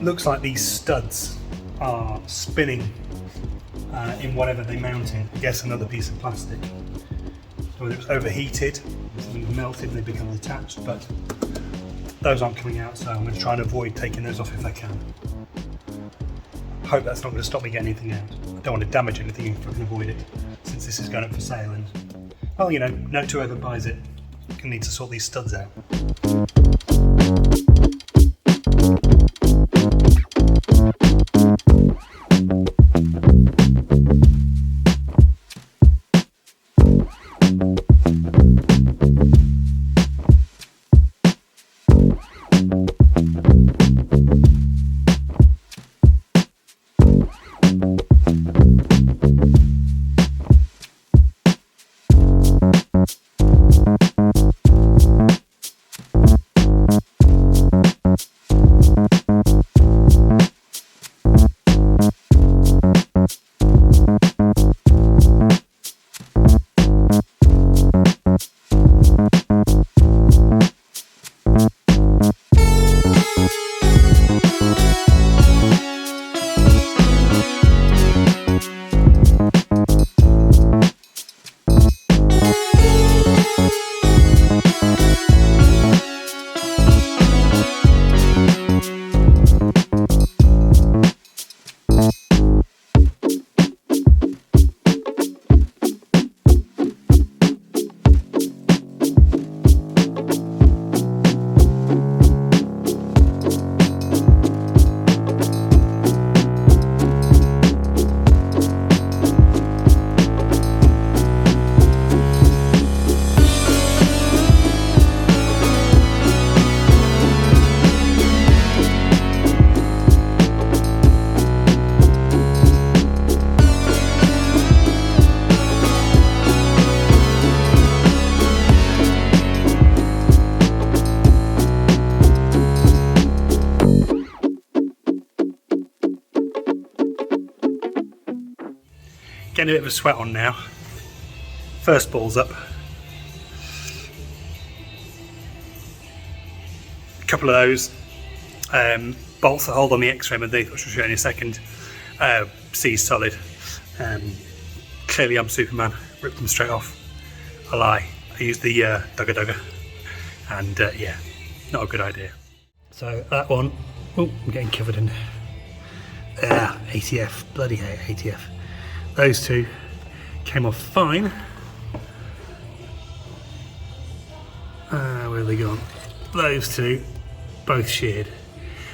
looks like these studs are spinning in whatever they mounted. I guess another piece of plastic. Whether it was overheated, something melted and they become detached, but those aren't coming out, so I'm going to try and avoid taking those off if I can. Hope that's not going to stop me getting anything out. I don't want to damage anything if I can avoid it, since this is going up for sale and, well, you know, note to whoever buys it, can need to sort these studs out. Getting a bit of a sweat on now. First ball's up. A couple of those. Bolts that hold on the X-frame underneath, which I'll show you in a second. C's solid. Clearly I'm Superman. Ripped them straight off. I lie. I used the dugger. And yeah, not a good idea. So that one, oh, I'm getting covered in ATF, bloody hate ATF. Those two came off fine. Where have they gone? Those two, both sheared.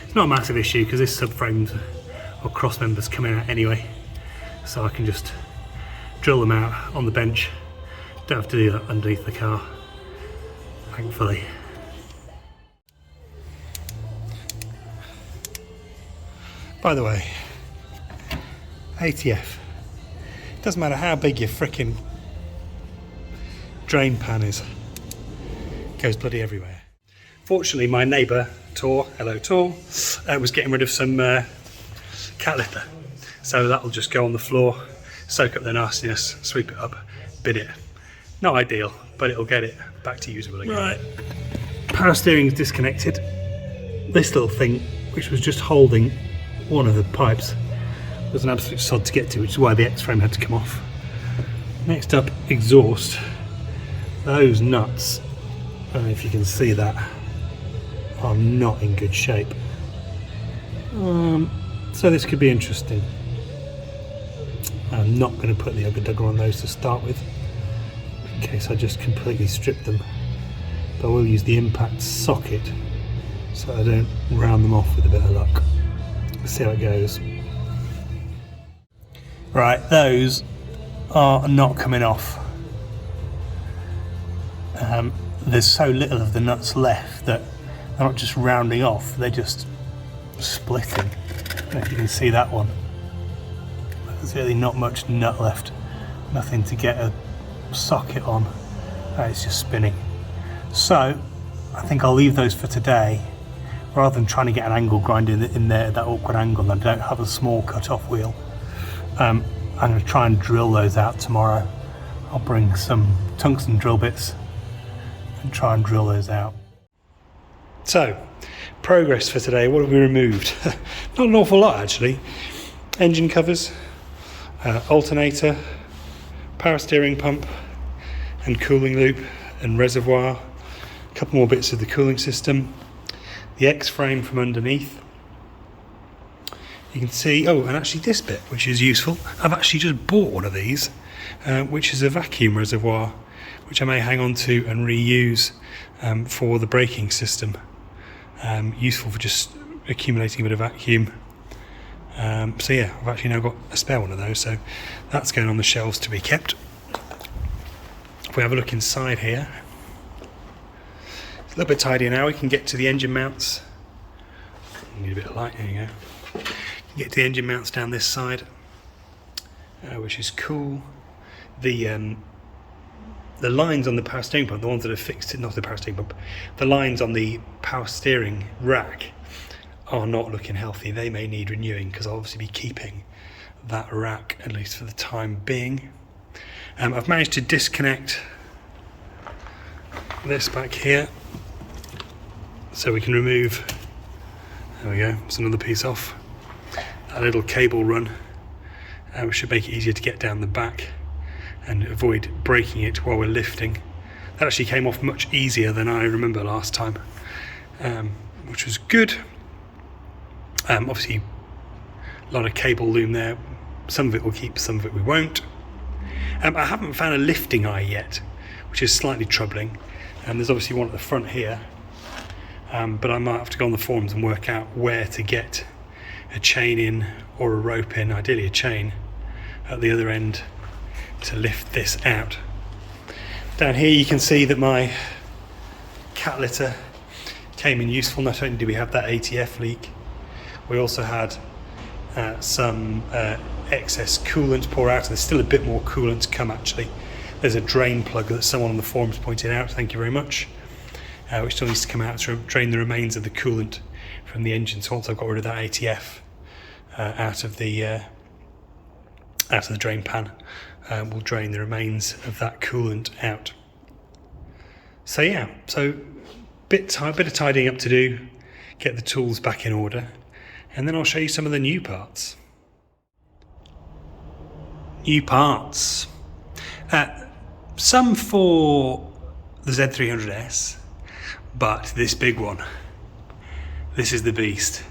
It's not a massive issue because this subframe or cross members coming out anyway, so I can just drill them out on the bench. Don't have to do that underneath the car, thankfully. By the way, ATF. Doesn't matter how big your frickin' drain pan is, it goes bloody everywhere. Fortunately, my neighbour, Tor, hello Tor, was getting rid of some cat litter. So that'll just go on the floor, soak up the nastiness, sweep it up, bin it. Not ideal, but it'll get it back to usable again. Right, power steering's disconnected. This little thing, which was just holding one of the pipes, was an absolute sod to get to, which is why the X-frame had to come off. Next up, exhaust. Those nuts, I don't know if you can see that, are not in good shape. So this could be interesting. I'm not going to put the ugger-dugger on those to start with, in case I just completely strip them. But I will use the impact socket so I don't round them off with a bit of luck. Let's see how it goes. Right, those are not coming off. There's so little of the nuts left that they're not just rounding off, they're just splitting. I don't know if you can see that one. There's really not much nut left. Nothing to get a socket on. It's just spinning. So, I think I'll leave those for today. Rather than trying to get an angle grind in there, that awkward angle, and I don't have a small cut-off wheel. I'm going to try and drill those out tomorrow. I'll bring some tungsten drill bits and try and drill those out. So, progress for today. What have we removed? Not an awful lot actually. Engine covers, alternator, power steering pump and cooling loop and reservoir, a couple more bits of the cooling system, the X-frame from underneath. You can see, oh, and actually this bit, which is useful, I've actually just bought one of these, which is a vacuum reservoir, which I may hang on to and reuse for the braking system. Useful for just accumulating a bit of vacuum. So yeah, I've actually now got a spare one of those, so that's going on the shelves to be kept. If we have a look inside here, it's a little bit tidier now. We can get to the engine mounts. Need a bit of light, there you go. Get to the engine mounts down this side, which is cool. The lines on the power steering pump, the ones that are fixed, not the power steering pump, the lines on the power steering rack are not looking healthy. They may need renewing because I'll obviously be keeping that rack, at least for the time being. I've managed to disconnect this back here so we can remove, there we go, it's another piece off. A little cable run, which should make it easier to get down the back and avoid breaking it while we're lifting. That actually came off much easier than I remember last time, which was good. Obviously a lot of cable loom there, some of it will keep, some of it we won't. I haven't found a lifting eye yet, which is slightly troubling. There's obviously one at the front here, but I might have to go on the forums and work out where to get a chain in or a rope in, ideally a chain at the other end to lift this out. Down here you can see that my cat litter came in useful. Not only do we have that ATF leak, we also had some excess coolant pour out, and there's still a bit more coolant to come actually. There's a drain plug that someone on the forums pointed out, thank you very much, which still needs to come out to drain the remains of the coolant from the engine. So once I've got rid of that ATF out of the drain pan, we'll drain the remains of that coolant out. So yeah, so bit of tidying up to do, get the tools back in order, and then I'll show you some of the new parts. New parts. Some for the Z300S, but this big one. This is the beast.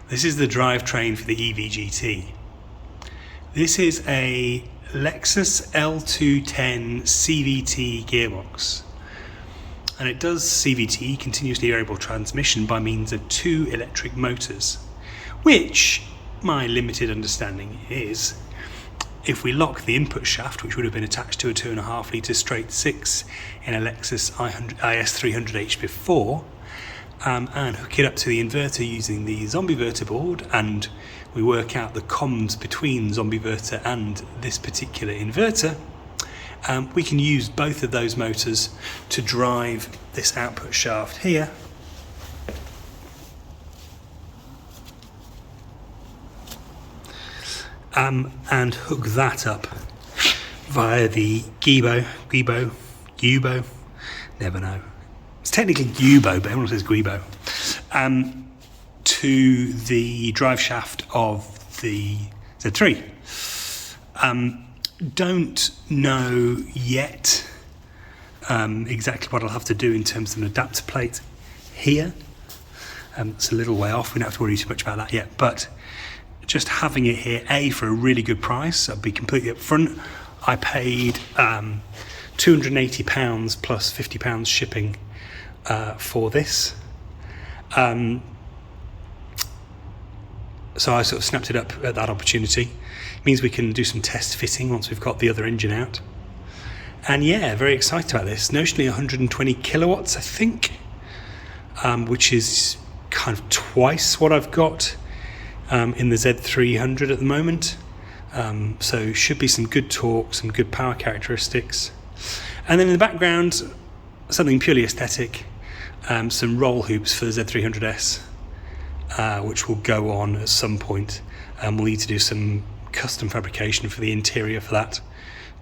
This is the drivetrain for the EVGT. This is a Lexus L210 CVT gearbox. And it does CVT, continuously variable transmission, by means of 2 electric motors, which, my limited understanding is, if we lock the input shaft, which would have been attached to a 2.5 litre straight 6 in a Lexus IS300H before, and hook it up to the inverter using the Zombiverter board, and we work out the comms between Zombiverter and this particular inverter, we can use both of those motors to drive this output shaft here. And hook that up via the Guibo, never know. It's technically Guibo, but everyone says Guibo, to the drive shaft of the Z3. Don't know yet exactly what I'll have to do in terms of an adapter plate here. It's a little way off, we don't have to worry too much about that yet, but just having it here, for a really good price, I'll be completely upfront. I paid £280 plus £50 shipping for this. So I sort of snapped it up at that opportunity. It means we can do some test fitting once we've got the other engine out. And yeah, very excited about this. Notionally 120 kilowatts, I think, which is kind of twice what I've got in the Z300 at the moment. So should be some good torque, some good power characteristics. And then in the background, something purely aesthetic, some roll hoops for the Z300S, which will go on at some point. We'll need to do some custom fabrication for the interior for that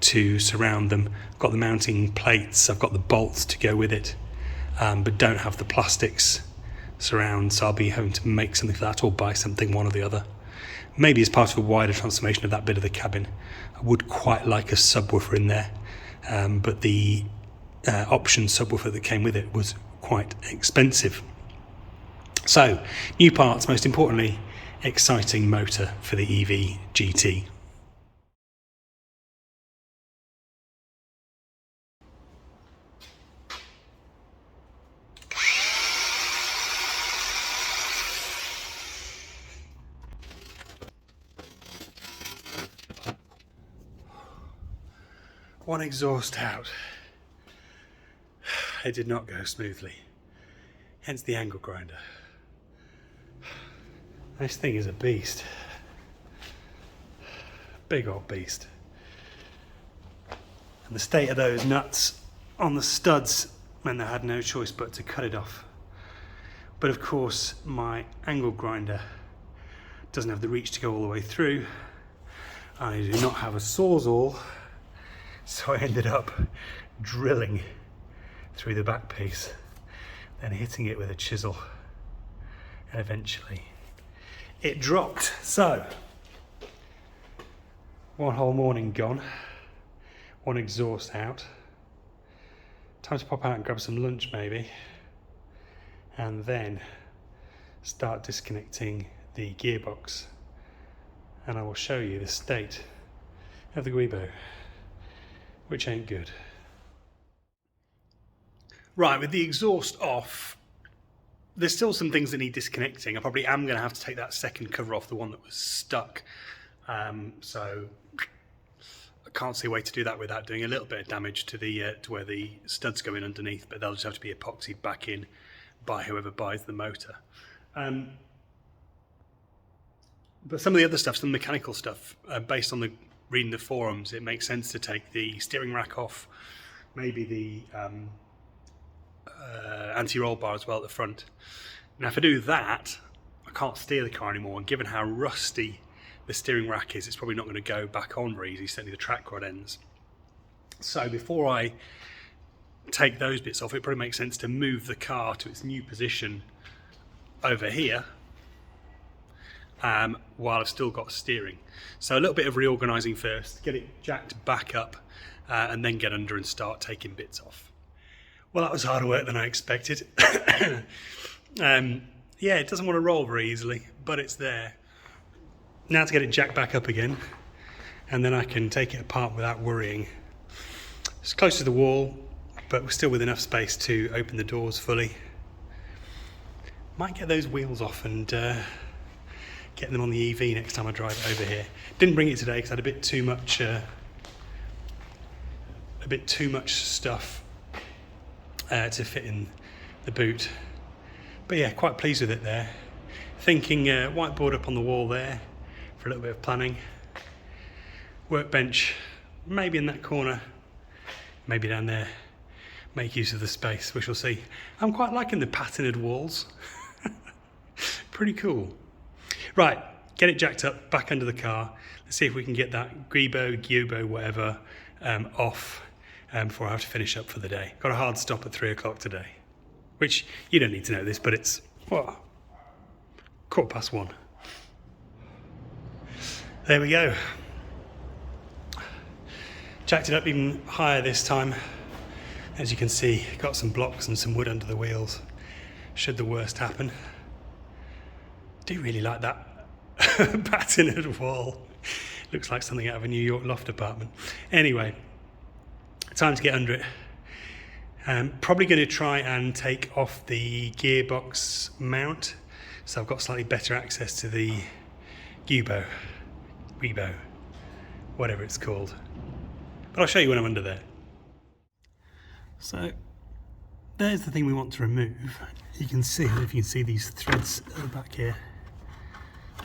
to surround them. I've got the mounting plates, I've got the bolts to go with it, but don't have the plastics surround, so I'll be having to make something for that or buy something, one or the other. Maybe as part of a wider transformation of that bit of the cabin. I would quite like a subwoofer in there, but the option subwoofer that came with it was quite expensive. So, new parts, most importantly, exciting motor for the EVGT. One exhaust out. It did not go smoothly, hence the angle grinder. This thing is a beast. Big old beast. And the state of those nuts on the studs meant I had no choice but to cut it off. But of course, my angle grinder doesn't have the reach to go all the way through. I do not have a sawzall, so I ended up drilling through the back piece, then hitting it with a chisel, and eventually it dropped. So, one whole morning gone, one exhaust out. Time to pop out and grab some lunch maybe, and then start disconnecting the gearbox, and I will show you the state of the Guibo, which ain't good. Right, with the exhaust off, there's still some things that need disconnecting. I probably am going to have to take that second cover off, the one that was stuck. So I can't see a way to do that without doing a little bit of damage to the to where the studs go in underneath, but they'll just have to be epoxied back in by whoever buys the motor. But some of the other stuff, some mechanical stuff, based on reading the forums, it makes sense to take the steering rack off, maybe the anti-roll bar as well at the front. Now if I do that, I can't steer the car anymore, and given how rusty the steering rack is, it's probably not going to go back on very easy, certainly the track rod ends. So before I take those bits off, it probably makes sense to move the car to its new position over here, while I've still got steering. So a little bit of reorganising first, get it jacked back up, and then get under and start taking bits off. Well, that was harder work than I expected. Yeah, it doesn't want to roll very easily, but it's there. Now to get it jacked back up again, and then I can take it apart without worrying. It's close to the wall, but we're still with enough space to open the doors fully. Might get those wheels off and get them on the EV next time I drive it over here. Didn't bring it today because I had a bit too much stuff to fit in the boot. But yeah, quite pleased with it there. Thinking whiteboard up on the wall there for a little bit of planning. Workbench maybe in that corner, maybe down there. Make use of the space, we shall see. I'm quite liking the patterned walls. Pretty cool. Right, get it jacked up, back under the car. Let's see if we can get that Guibo, whatever, off before I have to finish up for the day. Got a hard stop at 3 o'clock today, which you don't need to know this, but it's, well, 1:15. There we go. Jacked it up even higher this time. As you can see, got some blocks and some wood under the wheels, should the worst happen. Do really like that patterned wall. Looks like something out of a New York loft apartment. Anyway, time to get under it. Probably going to try and take off the gearbox mount, so I've got slightly better access to the Guibo, whatever it's called. But I'll show you when I'm under there. So there's the thing we want to remove. You can see, if you can see these threads at the back here,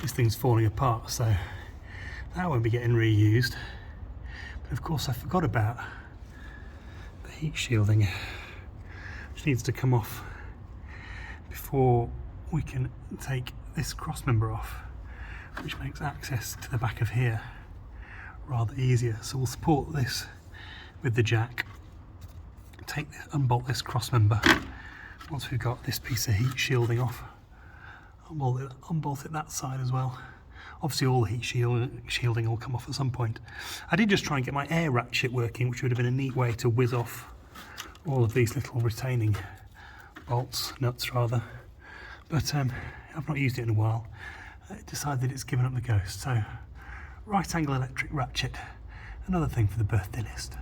this thing's falling apart, so that won't be getting reused. But of course I forgot about the heat shielding, which needs to come off before we can take this cross member off, which makes access to the back of here rather easier. So we'll support this with the jack, unbolt this cross member, Once we've got this piece of heat shielding off, I'll unbolt it that side as well. Obviously all the heat shielding will come off at some point. I did just try and get my air ratchet working, which would have been a neat way to whiz off all of these little retaining nuts rather. But I've not used it in a while. I decided it's given up the ghost. So right angle electric ratchet, another thing for the birthday list.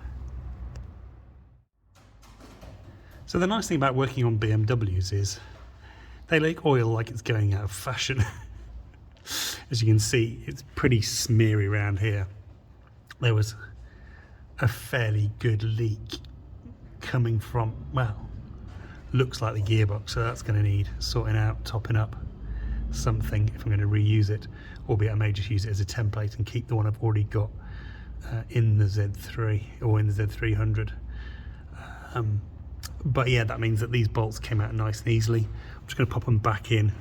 So the nice thing about working on BMWs is they leak oil like it's going out of fashion. As you can see, it's pretty smeary around here. There was a fairly good leak coming from, well, looks like the gearbox, so that's going to need sorting out, topping up something if I'm going to reuse it, albeit I may just use it as a template and keep the one I've already got in the Z3 or in the Z300. But yeah, that means that these bolts came out nice and easily. I'm just going to pop them back in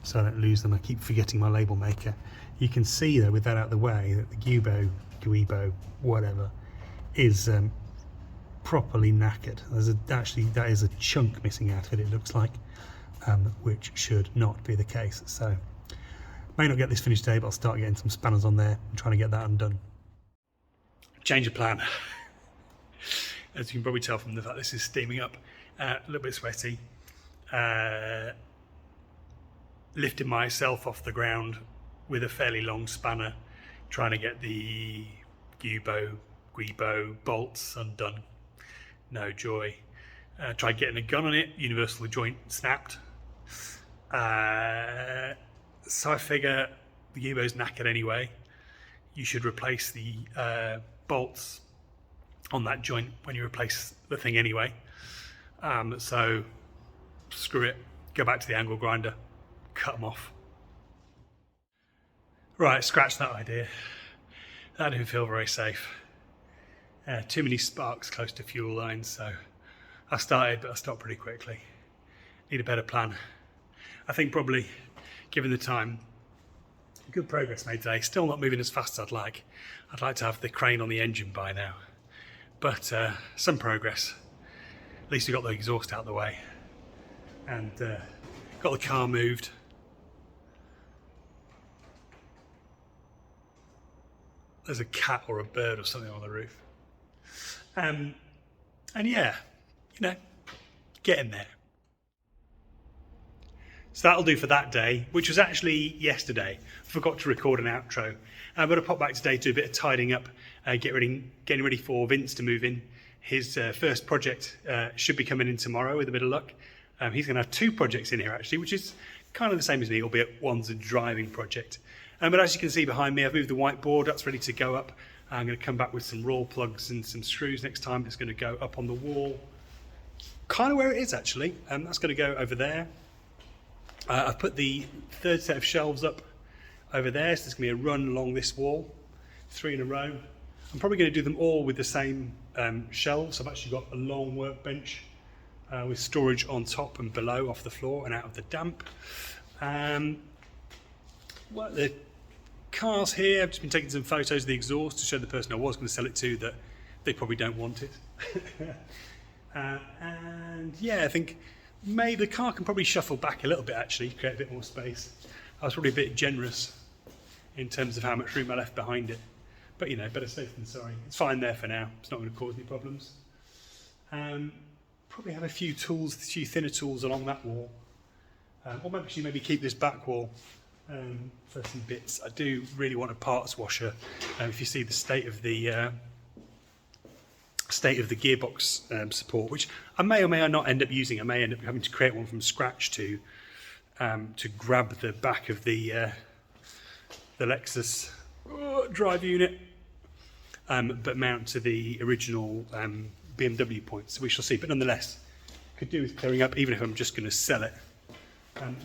so I don't lose them. I keep forgetting my label maker. You can see though, with that out of the way, that the Guibo, whatever, is properly knackered. Actually, that is a chunk missing out of it, it looks like, which should not be the case. So, may not get this finished today, but I'll start getting some spanners on there and trying to get that undone. Change of plan. As you can probably tell from the fact this is steaming up, a little bit sweaty. Lifted myself off the ground with a fairly long spanner, trying to get the Guibo bolts undone. No joy. Tried getting a gun on it, universal joint snapped. So I figure the Guibo's knackered anyway. You should replace the bolts on that joint when you replace the thing anyway. So screw it, go back to the angle grinder, cut them off. Right, scratch that idea. That didn't feel very safe. Too many sparks close to fuel lines, so I started, but I stopped pretty quickly. Need a better plan. I think probably, given the time, good progress made today. Still not moving as fast as I'd like. I'd like to have the crane on the engine by now. But some progress. At least we got the exhaust out of the way and got the car moved. There's a cat or a bird or something on the roof. And yeah, you know, getting there. So that'll do for that day, which was actually yesterday. Forgot to record an outro. I'm going to pop back today, do a bit of tidying up, getting ready for Vince to move in. His first project should be coming in tomorrow with a bit of luck. He's going to have 2 projects in here actually, which is kind of the same as me, albeit one's a driving project. But as you can see behind me, I've moved the whiteboard, that's ready to go up. I'm going to come back with some roll plugs and some screws next time. It's going to go up on the wall, kind of where it is actually. That's going to go over there. I've put the 3rd set of shelves up over there, so there's going to be a run along this wall, 3 in a row. I'm probably going to do them all with the same shelves. I've actually got a long workbench with storage on top and below off the floor and out of the damp. Well, the car's here. I've just been taking some photos of the exhaust to show the person I was going to sell it to that they probably don't want it. And yeah, I think maybe the car can probably shuffle back a little bit actually, create a bit more space. I was probably a bit generous in terms of how much room I left behind it. But you know, better safe than sorry. It's fine there for now. It's not going to cause any problems. Probably have a few tools, a few thinner tools along that wall. Or maybe keep this back wall for some bits. I do really want a parts washer. If you see the state of the gearbox support, which I may or may not end up using. I may end up having to create one from scratch to grab the back of the Lexus drive unit, but mount to the original BMW points. So we shall see. But nonetheless, could do with clearing up, even if I'm just going to sell it.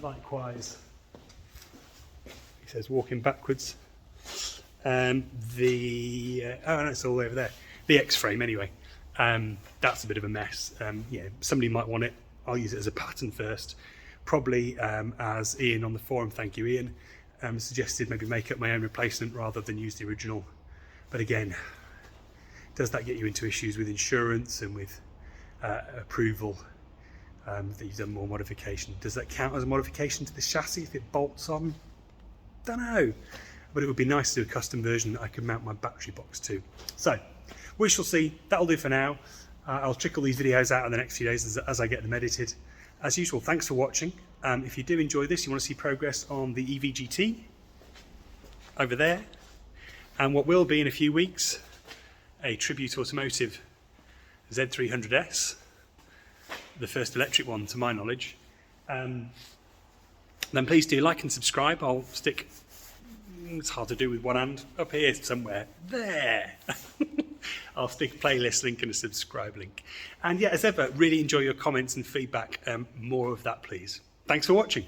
Likewise, he says walking backwards. Oh no, it's all over there. The X-frame anyway. That's a bit of a mess. Yeah, somebody might want it. I'll use it as a pattern first. Probably as Ian on the forum, thank you Ian, suggested maybe make up my own replacement rather than use the original. But again, does that get you into issues with insurance and with approval? that you've done more modification. Does that count as a modification to the chassis if it bolts on? Don't know, but it would be nice to do a custom version that I could mount my battery box to. So we shall see. That'll do for now. I'll trickle these videos out in the next few days as I get them edited. As usual, thanks for watching. If you do enjoy this, you want to see progress on the EVGT over there, and what will be in a few weeks a Tribute Automotive Z300S, the first electric one to my knowledge, then please do like and subscribe. I'll stick, it's hard to do with one hand, up here somewhere, there. I'll stick a playlist link and a subscribe link. And yeah, as ever, really enjoy your comments and feedback. More of that, please. Thanks for watching.